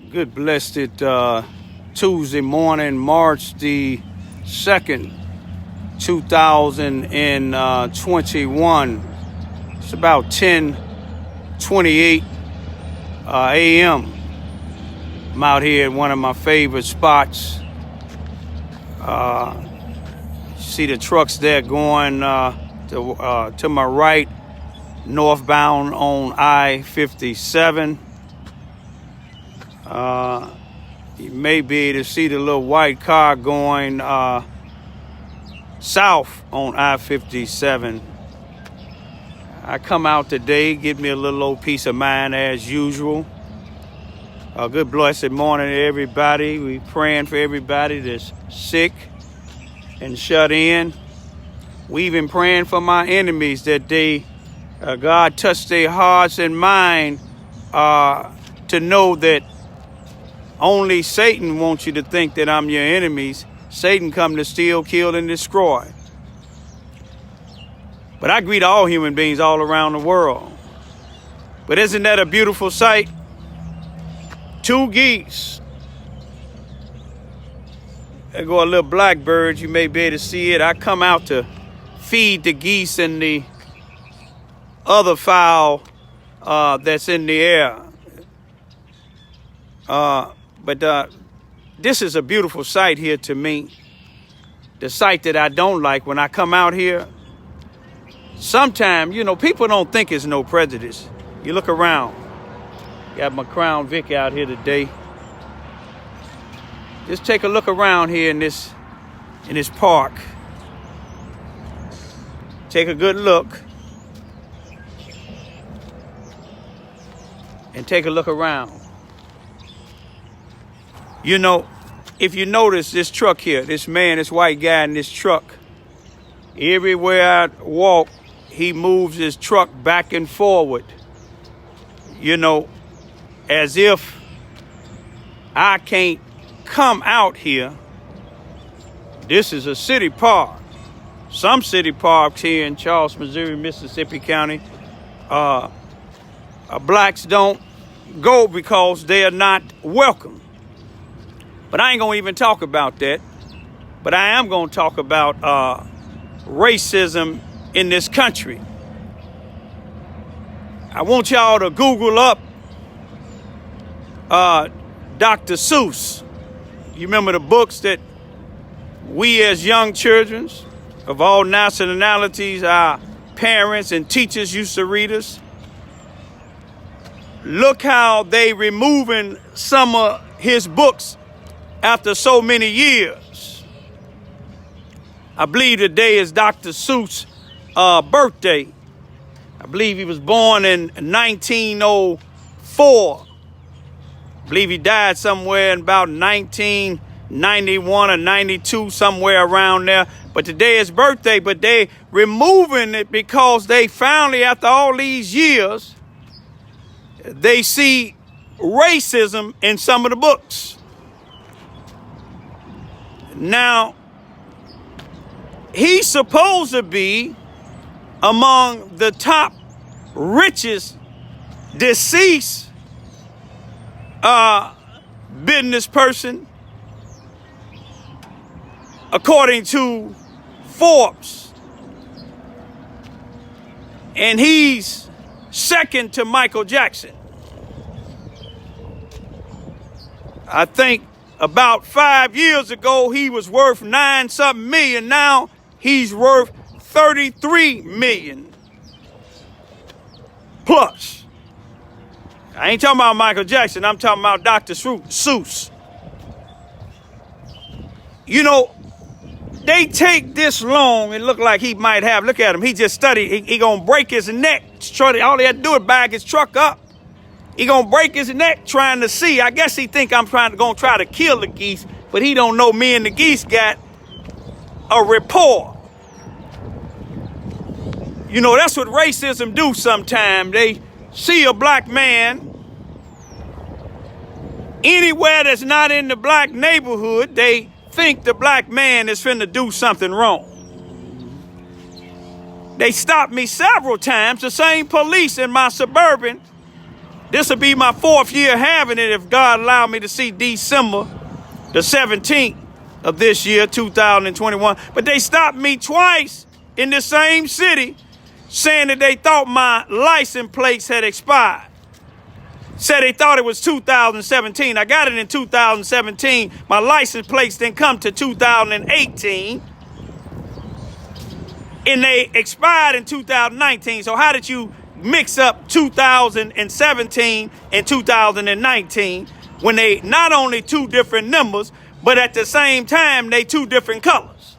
Good blessed Tuesday morning, March the 2nd, 2021. It's about 10:28 a.m. I'm out here at one of my favorite spots. See the trucks there going to my right, northbound on I-57. You may be able to see the little white car going south on I-57. I come out today, get me a little old peace of mind as usual. Good blessed morning to everybody. We praying for everybody that's sick and shut in. We even praying for my enemies that God touch their hearts and mind to know that only Satan wants you to think that I'm your enemies. Satan come to steal, kill, and destroy. But I greet all human beings all around the world. But isn't that a beautiful sight? Two geese. There go a little blackbird. You may be able to see it. I come out to feed the geese and the other fowl that's in the air. But this is a beautiful sight here to me. The sight that I don't like when I come out here. Sometimes, people don't think it's no prejudice. You look around. Got my Crown Vic out here today. Just take a look around here in this park. Take a good look. And take a look around. If you notice this truck here, this white guy in this truck, everywhere I walk, he moves his truck back and forward, as if I can't come out here. This is a city park. Some city parks here in Charles, Missouri, Mississippi County, blacks don't go because they are not welcome. But I ain't going to even talk about that. But I am going to talk about racism in this country. I want y'all to Google up Dr. Seuss. You remember the books that we as young children of all nationalities, our parents and teachers used to read us? Look how they removing some of his books after so many years. I believe today is Dr. Seuss' birthday. I believe he was born in 1904. I believe he died somewhere in about 1991 or 92, somewhere around there. But today is birthday, but they removing it because they finally, after all these years, they see racism in some of the books. Now, he's supposed to be among the top richest deceased business person, according to Forbes. And he's second to Michael Jackson. I think about 5 years ago, he was worth 9-something million. Now he's worth 33 million plus. I ain't talking about Michael Jackson. I'm talking about Dr. Seuss. They take this long and look like he might have. Look at him. He just studied. He gonna break his neck. All he had to do is bag his truck up. He gonna break his neck trying to see. I guess he think I'm gonna try to kill the geese, but he don't know me and the geese got a rapport. That's what racism do sometimes. They see a black man anywhere that's not in the black neighborhood, they think the black man is finna do something wrong. They stopped me several times, the same police in my Suburban, This will be my 4th year having it if God allowed me to see December the 17th of this year, 2021. But they stopped me twice in the same city saying that they thought my license plates had expired. Said they thought it was 2017. I got it in 2017. My license plates didn't come to 2018. And they expired in 2019. So how did you mix up 2017 and 2019 when they not only 2 different numbers, but at the same time, they 2 different colors?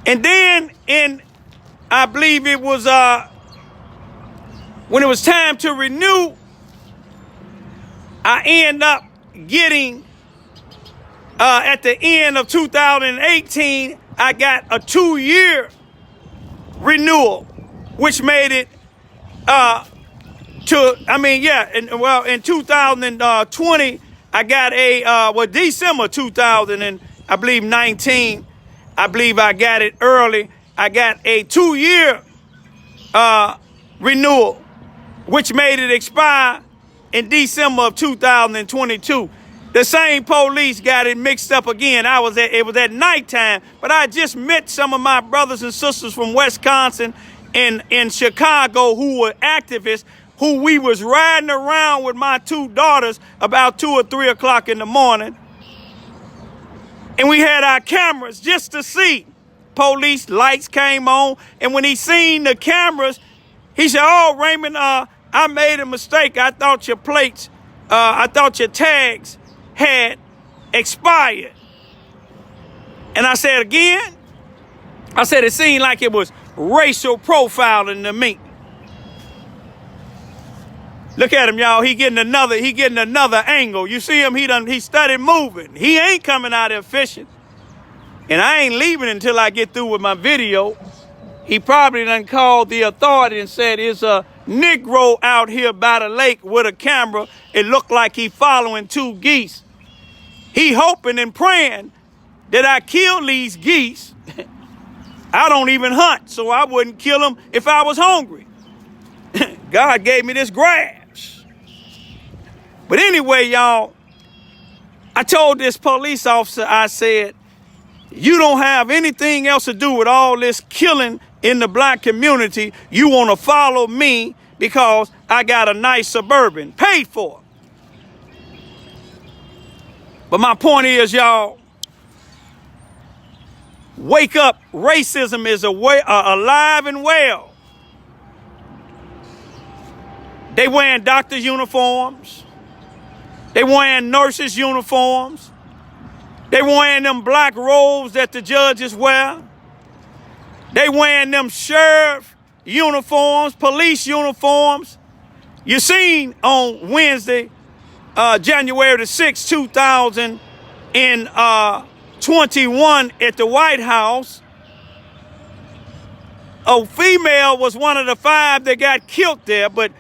And then I believe it was, when it was time to renew, I end up getting, at the end of 2018, I got a 2-year renewal, which made it, in 2020, I got December 2019, I believe I got it early. I got a 2-year renewal, which made it expire in December of 2022. The same police got it mixed up again. It was at nighttime, but I just met some of my brothers and sisters from Wisconsin and in Chicago who were activists, who we was riding around with my 2 daughters about 2 or 3 o'clock in the morning. And we had our cameras just to see. Police lights came on, and when he seen the cameras, he said, "Oh, Raymond, I made a mistake. I thought your plates, I thought your tags had expired." And I said again, I said it seemed like it was racial profiling to me. Look at him, y'all. He getting another angle. You see him? He started moving. He ain't coming out there fishing. And I ain't leaving until I get through with my video. He probably done called the authority and said, "It's a Negro out here by the lake with a camera. It looked like he following 2 geese." He hoping and praying that I kill these geese. I don't even hunt, so I wouldn't kill them if I was hungry. God gave me this grass. But anyway, y'all, I told this police officer, I said, "You don't have anything else to do with all this killing in the black community. You want to follow me because I got a nice Suburban, paid for." But my point is, y'all, wake up. Racism is alive and well. They wearing doctors' uniforms. They wearing nurses' uniforms. They wearing them black robes that the judges wear. They wearing them sheriff uniforms, police uniforms. You seen on Wednesday, January the 6th, 2021 at the White House, a female was one of the 5 that got killed there, but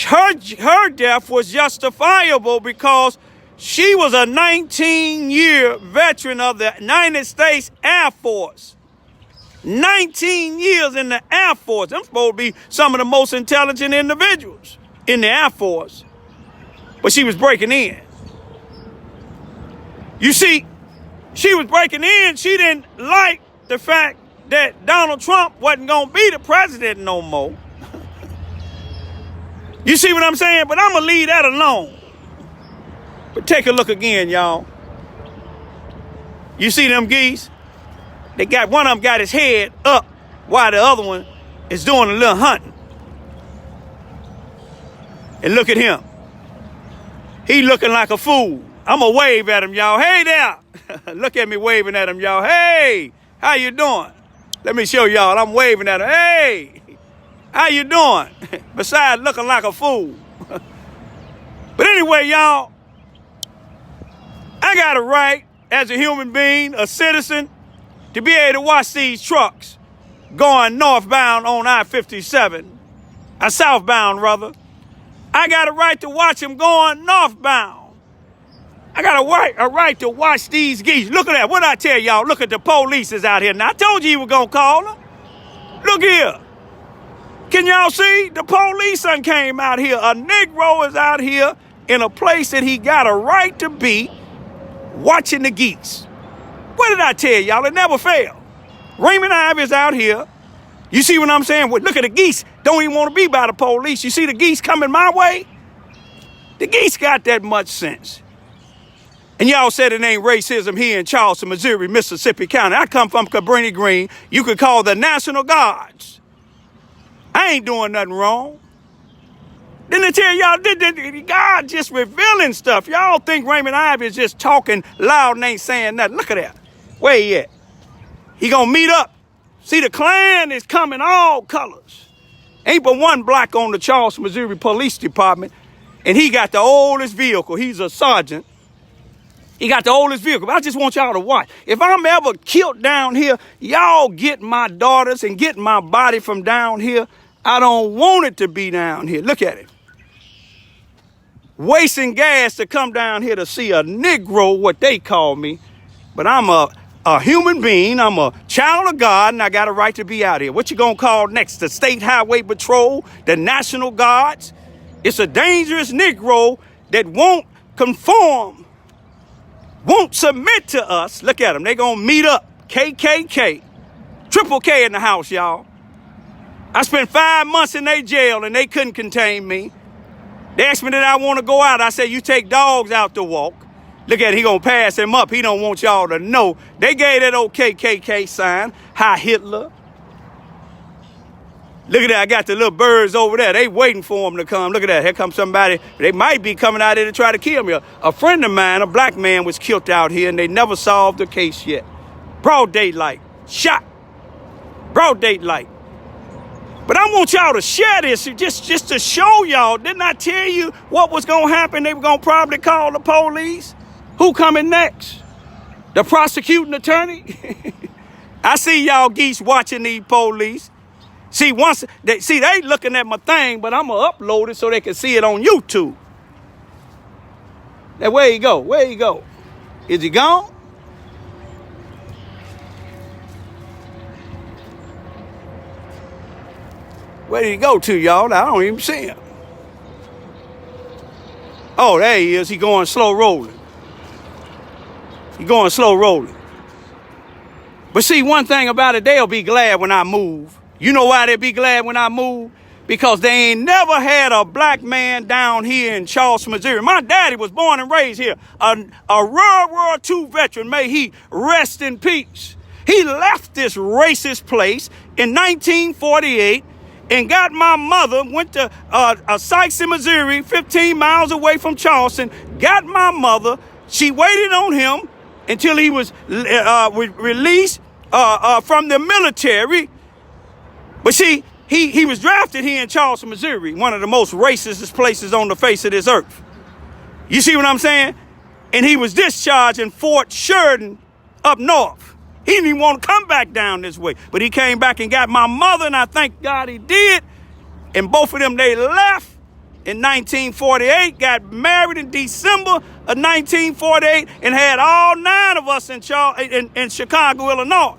her death was justifiable because she was a 19-year veteran of the United States Air Force. 19 years in the Air Force. Them supposed to be some of the most intelligent individuals in the Air Force. But she was breaking in. You see, she was breaking in. She didn't like the fact that Donald Trump wasn't going to be the president no more. You see what I'm saying? But I'm going to leave that alone. But take a look again, y'all. You see them geese? One of them got his head up while the other one is doing a little hunting. And look at him. He looking like a fool. I'm going to wave at him, y'all. Hey there. Look at me waving at him, y'all. Hey, how you doing? Let me show y'all. I'm waving at him. Hey, how you doing? Besides looking like a fool. But anyway, y'all, I got a right as a human being, a citizen, to be able to watch these trucks going northbound on I-57, southbound rather. I got a right to watch them going northbound. I got a right to watch these geese. Look at that. What I tell y'all? Look at the police is out here. Now, I told you were going to call them. Look here. Can y'all see? The police done came out here. A Negro is out here in a place that he got a right to be, watching the geese. What did I tell y'all? It never failed. Raymond Ivey is out here. You see what I'm saying? Well, look at the geese. Don't even want to be by the police. You see the geese coming my way? The geese got that much sense. And y'all said it ain't racism here in Charleston, Missouri, Mississippi County. I come from Cabrini Green. You could call the National Guards. I ain't doing nothing wrong. Didn't I tell y'all, God just revealing stuff. Y'all think Raymond Ivey is just talking loud and ain't saying nothing. Look at that. Where he at? He gonna meet up. See, the Klan is coming all colors. Ain't but one black on the Charleston, Missouri Police Department, and he got the oldest vehicle. He's a sergeant. He got the oldest vehicle. But I just want y'all to watch. If I'm ever killed down here, y'all get my daughters and get my body from down here. I don't want it to be down here. Look at it. Wasting gas to come down here to see a Negro, what they call me. But I'm a human being. I'm a child of God, and I got a right to be out here. What you gonna call next? The State Highway Patrol, the National Guards? It's a dangerous Negro that won't conform, won't submit to us. Look at them. They gonna meet up. KKK. Triple K in the house, y'all. I spent 5 months in their jail, and they couldn't contain me. They asked me that I want to go out. I said, you take dogs out to walk. Look at it, he gonna pass him up. He don't want y'all to know. They gave that old KKK sign, Hi Hitler. Look at that, I got the little birds over there. They waiting for him to come. Look at that, here comes somebody. They might be coming out here to try to kill me. A friend of mine, a black man, was killed out here, and they never solved the case yet. Broad daylight, shot. Broad daylight. But I want y'all to share this just to show y'all. Didn't I tell you what was going to happen? They were going to probably call the police. Who coming next? The prosecuting attorney? I see y'all geese watching these police. See, they looking at my thing, but I'm going to upload it so they can see it on YouTube. Now, where he go? Where he go? Is he gone? Where did he go to, y'all? I don't even see him. Oh, there he is. He going slow rolling. He going slow rolling. But see, one thing about it, they'll be glad when I move. You know why they'll be glad when I move? Because they ain't never had a black man down here in Charleston, Missouri. My daddy was born and raised here. A World War II veteran, may he rest in peace. He left this racist place in 1948 and got my mother, went to Sykes in Missouri, 15 miles away from Charleston, got my mother. She waited on him until he was released from the military. But see, he was drafted here in Charleston, Missouri, one of the most racist places on the face of this earth. You see what I'm saying? And he was discharged in Fort Sheridan up north. He didn't even want to come back down this way. But he came back and got my mother, and I thank God he did. And both of them, they left in 1948, got married in December of 1948, and had all 9 of us in Chicago, Illinois.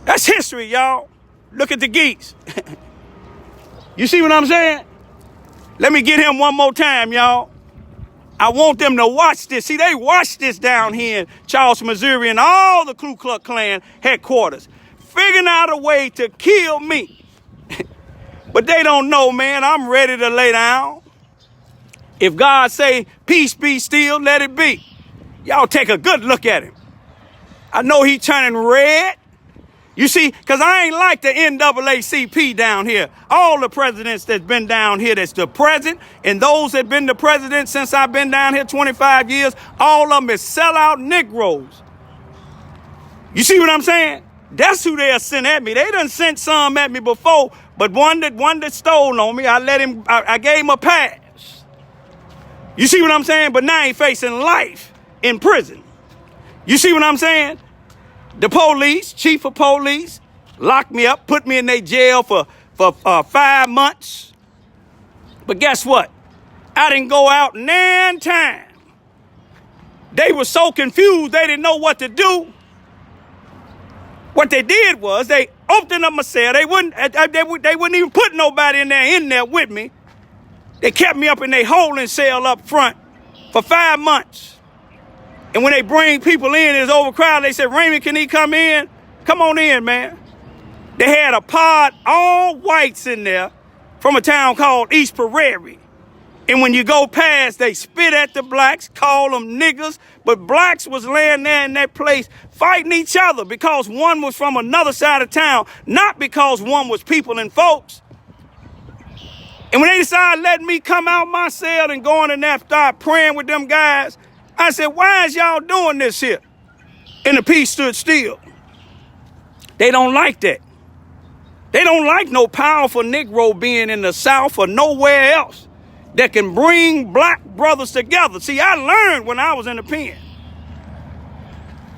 That's history, y'all. Look at the geese. You see what I'm saying? Let me get him one more time, y'all. I want them to watch this. See, they watch this down here in Charleston, Missouri, and all the Ku Klux Klan headquarters, figuring out a way to kill me. But they don't know, man. I'm ready to lay down. If God say, peace be still, let it be. Y'all take a good look at him. I know he turning red. You see, because I ain't like the NAACP down here. All the presidents that's been down here that's the present, and those that been the president since I've been down here 25 years, all of them is sellout Negroes. You see what I'm saying? That's who they'll send at me. They done sent some at me before, but one that stole on me, I gave him a pass. You see what I'm saying? But now he facing life in prison. You see what I'm saying? The police, chief of police, locked me up, put me in their jail for 5 months. But guess what? I didn't go out 9 times. They were so confused, they didn't know what to do. What they did was they opened up my cell. They wouldn't even put nobody in there with me. They kept me up in their holding cell up front for 5 months. And when they bring people in, it's overcrowded. They said, Raymond, can he come in? Come on in, man. They had a pod, all whites in there from a town called East Prairie. And when you go past, they spit at the blacks, call them niggers. But blacks was laying there in that place fighting each other because one was from another side of town, not because one was people and folks. And when they decided letting me come out my cell and go in there, start praying with them guys, I said, why is y'all doing this here? And the peace stood still. They don't like that. They don't like no powerful Negro being in the South or nowhere else that can bring black brothers together. See, I learned when I was in the pen.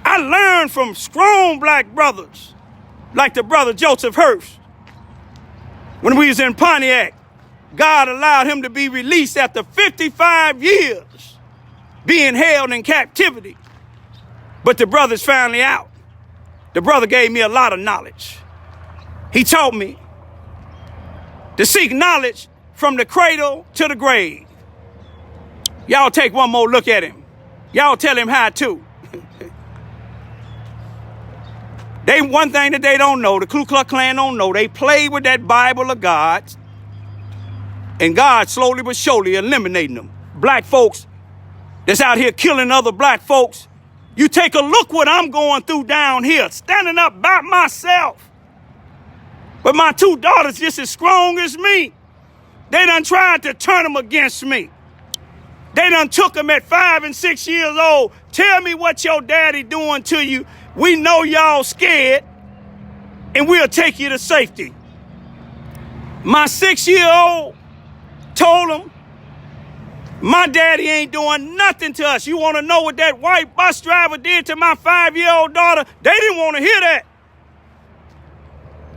I learned from strong black brothers like the brother Joseph Hurst. When we was in Pontiac, God allowed him to be released after 55 years being held in captivity. But the brother's finally out. The brother gave me a lot of knowledge. He taught me to seek knowledge from the cradle to the grave. Y'all take one more look at him. Y'all tell him how to. One thing that they don't know, the Ku Klux Klan don't know, they play with that Bible of God, and God slowly but surely eliminating them. Black folks that's out here killing other black folks. You take a look what I'm going through down here, standing up by myself. But my two daughters just as strong as me. They done tried to turn them against me. They done took them at 5 and 6 years old. Tell me what your daddy doing to you. We know y'all scared, and we'll take you to safety. My 6-year-old told him, my daddy ain't doing nothing to us. You want to know what that white bus driver did to my 5-year-old daughter? They didn't want to hear that.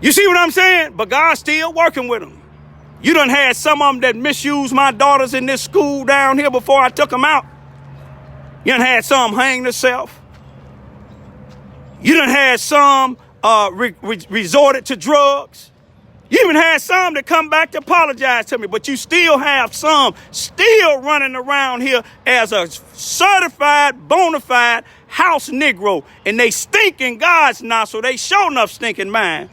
You see what I'm saying? But God's still working with them. You done had some of them that misused my daughters in this school down here before I took them out. You done had some hang themselves. You done had some resorted to drugs. You even had some that come back to apologize to me, but you still have some still running around here as a certified, bona fide house Negro, and they stink in God's nostril. They sure enough stink in mine.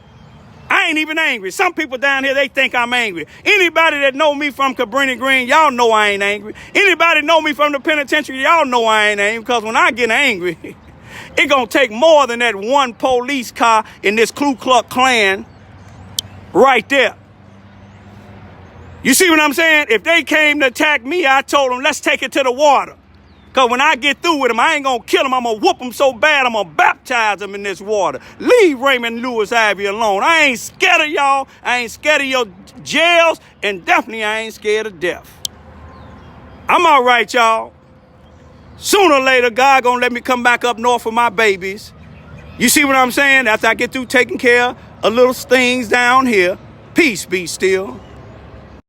I ain't even angry. Some people down here, they think I'm angry. Anybody that know me from Cabrini Green, y'all know I ain't angry. Anybody know me from the penitentiary, y'all know I ain't angry, because when I get angry, it gonna take more than that one police car in this Ku Klux Klan right there. You see what I'm saying? If they came to attack me, I told them, let's take it to the water. Because when I get through with them, I ain't going to kill them. I'm going to whoop them so bad, I'm going to baptize them in this water. Leave Raymond Lewis Ivy alone. I ain't scared of y'all. I ain't scared of your jails. And definitely I ain't scared of death. I'm all right, y'all. Sooner or later, God going to let me come back up north for my babies. You see what I'm saying? After I get through taking care of little things down here, peace be still.